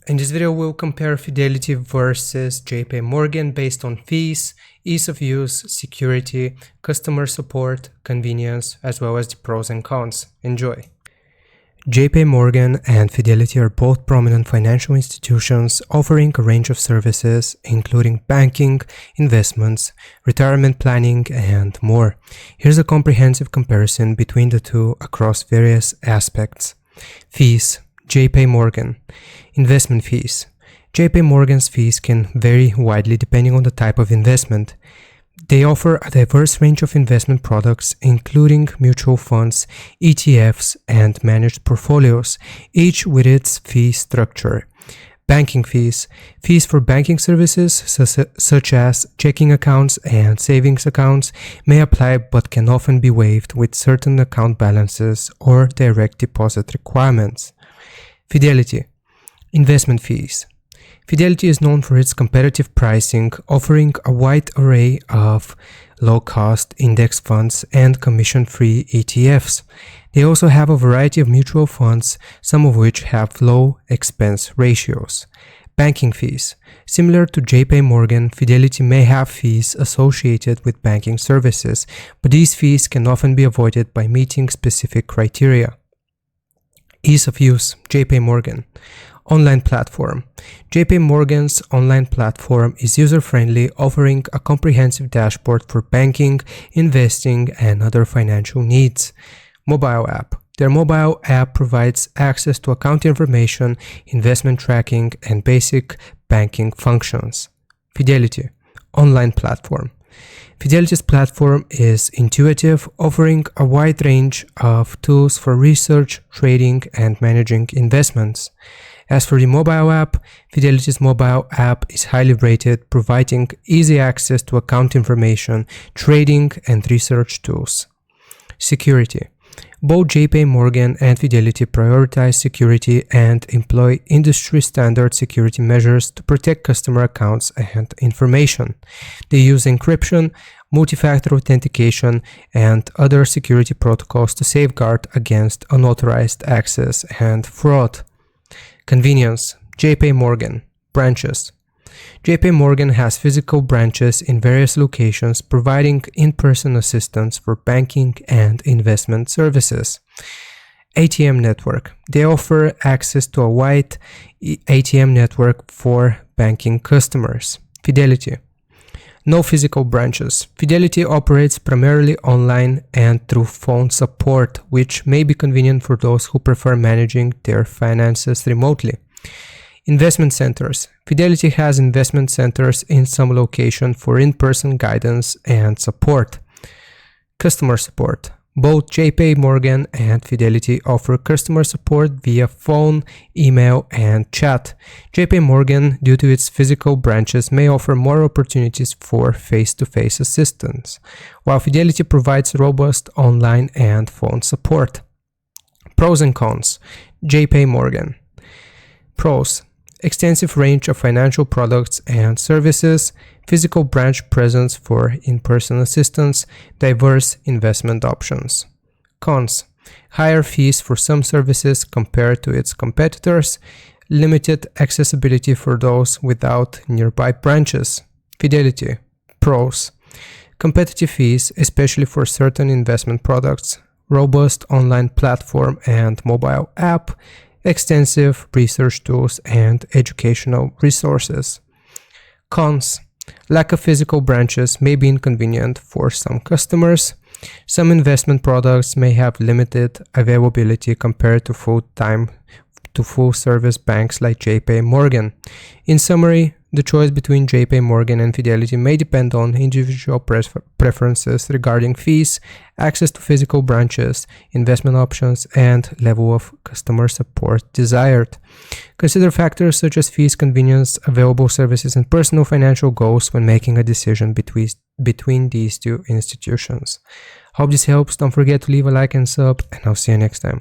In this video, we'll compare Fidelity versus JP Morgan based on fees, ease of use, security, customer support, convenience, as well as the pros and cons. Enjoy! JP Morgan and Fidelity are both prominent financial institutions offering a range of services, including banking, investments, retirement planning, and more. Here's a comprehensive comparison between the two across various aspects. Fees. JP Morgan. Investment fees. JP Morgan's fees can vary widely depending on the type of investment. They offer a diverse range of investment products, including mutual funds, ETFs, and managed portfolios, each with its fee structure. Banking fees. Fees for banking services, such as checking accounts and savings accounts, may apply but can often be waived with certain account balances or direct deposit requirements. Fidelity. Investment fees. Fidelity is known for its competitive pricing, offering a wide array of low-cost index funds and commission-free ETFs. They also have a variety of mutual funds, some of which have low expense ratios. Banking fees. Similar to JP Morgan, Fidelity may have fees associated with banking services, but these fees can often be avoided by meeting specific criteria. Ease of use. JP Morgan. Online platform. JP Morgan's online platform is user-friendly, offering a comprehensive dashboard for banking, investing, and other financial needs. Mobile app. Their mobile app provides access to account information, investment tracking, and basic banking functions. Fidelity. Online platform. Fidelity's platform is intuitive, offering a wide range of tools for research, trading, and managing investments. As for the mobile app, Fidelity's mobile app is highly rated, providing easy access to account information, trading, and research tools. Security. Both JP Morgan and Fidelity prioritize security and employ industry-standard security measures to protect customer accounts and information. They use encryption, multi-factor authentication, and other security protocols to safeguard against unauthorized access and fraud. Convenience. JP Morgan. Branches. JP Morgan has physical branches in various locations, providing in-person assistance for banking and investment services. ATM network. They offer access to a wide ATM network for banking customers. Fidelity. No physical branches. Fidelity operates primarily online and through phone support, which may be convenient for those who prefer managing their finances remotely. Investment centers. Fidelity has investment centers in some location for in-person guidance and support. Customer support. Both JP Morgan and Fidelity offer customer support via phone, email, and chat. JP Morgan, due to its physical branches, may offer more opportunities for face-to-face assistance, while Fidelity provides robust online and phone support. Pros and cons. JP Morgan. Pros. Extensive range of financial products and services, physical branch presence for in-person assistance, diverse investment options. Cons. Higher fees for some services compared to its competitors, limited accessibility for those without nearby branches. Fidelity. Pros. Competitive fees, especially for certain investment products, robust online platform and mobile app, extensive research tools, and educational resources. Cons. Lack of physical branches may be inconvenient for some customers. Some investment products may have limited availability compared to full-service banks like JP Morgan. In summary, the choice between JP Morgan and Fidelity may depend on individual preferences regarding fees, access to physical branches, investment options, and level of customer support desired. Consider factors such as fees, convenience, available services, and personal financial goals when making a decision between these two institutions. Hope this helps. Don't forget to leave a like and sub, and I'll see you next time.